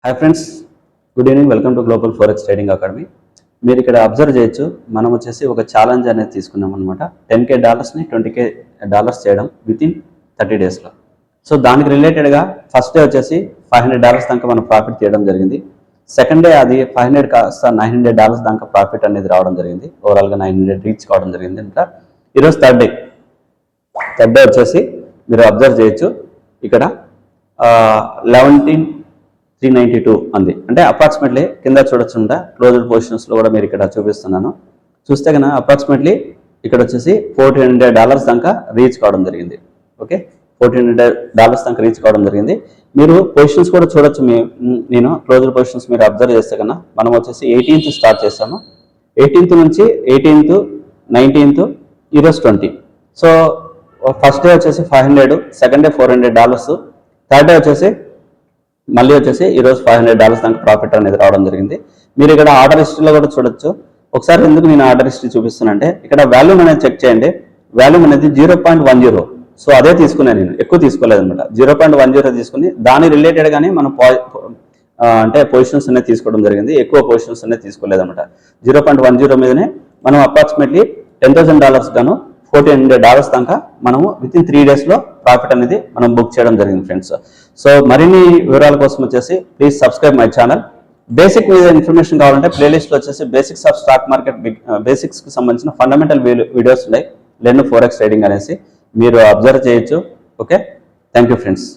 Hi friends, good evening. Welcome to global forex trading academy. మీరు ఇక్కడ observe చేయొచ్చు, మనం వచ్చేసి ఒక ఛాలెంజ్ అనేది తీసుకున్నాం అనమాట. $10K ని $20K చేయడం వితిన్ 30 డేస్లో. సో దానికి రిలేటెడ్గా ఫస్ట్ డే వచ్చేసి $500 దాకా మనం ప్రాఫిట్ చేయడం జరిగింది. సెకండ్ డే అది 500 కాస్త $900 దాకా ప్రాఫిట్ అనేది రావడం జరిగింది. ఓవరాల్గా 900 రీచ్ కావడం జరిగింది. ఇంకా ఈరోజు థర్డ్ డే వచ్చేసి మీరు అబ్జర్వ్ చేయొచ్చు, ఇక్కడ 11,392 అంది. అంటే అప్రాక్సిమేట్లీ కింద చూడొచ్చుంటా క్లోజ్డ్ పొజిషన్స్లో కూడా మీరు ఇక్కడ చూపిస్తున్నాను. చూస్తే కన్నా అప్రాక్సిమేట్లీ ఇక్కడ వచ్చేసి $1,400 దాకా రీచ్ కావడం జరిగింది. ఓకే, $1,400 దాకా రీచ్ కావడం జరిగింది. మీరు పొజిషన్స్ కూడా చూడొచ్చు. నేను క్లోజ్డ్ పొజిషన్స్ మీరు అబ్జర్వ్ చేస్తే కన్నా మనం వచ్చేసి 18th స్టార్ట్ చేస్తాము. 18th నుంచి 18th, 19th, ఈరోజు 20. సో ఫస్ట్ డే వచ్చేసి 500, సెకండ్ డే $400, థర్డ్ డే వచ్చేసి మళ్ళీ వచ్చేసి ఈరోజు $500 దాకా ప్రాఫిట్ అనేది రావడం జరిగింది. మీరు ఇక్కడ ఆర్డర్ హిస్టరీలో కూడా చూడొచ్చు. ఒకసారి ఎందుకు నేను ఆర్డర్ హిస్టరీ చూపిస్తానంటే, ఇక్కడ వాల్యూమ్ అనేది చెక్ చేయండి. వాల్యూమ్ అనేది 0.10. సో అదే తీసుకున్నాను, నేను ఎక్కువ తీసుకోలేదు అనమాట. 0.10 తీసుకుని దాని రిలేటెడ్గానే మనం అంటే పొజిషన్స్ అనేది తీసుకోవడం జరిగింది. ఎక్కువ పొజిషన్స్ అనేది తీసుకోలేదు అనమాట. 0.10 మీదనే మనం అప్రాక్సిమేట్లీ $10,000 గాను $1,400 దాకా మనము వితిన్ 3 డేస్లో ప్రాఫిట్ అనేది మనం బుక్ చేయడం జరిగింది ఫ్రెండ్స్. సో మరిన్ని వివరాల కోసం వచ్చేసి please subscribe my channel. Basic మీద ఇన్ఫర్మేషన్ కావాలంటే ప్లేలిస్ట్లో వచ్చేసి బేసిక్స్ ఆఫ్ స్టాక్ మార్కెట్, బేసిక్స్కి సంబంధించిన ఫండమెంటల్ వీడియోస్ ఉన్నాయి. లెర్న్ ఫోరెక్స్ ట్రేడింగ్ అనేసి మీరు అబ్జర్వ్ చేయొచ్చు. Okay, thank you friends.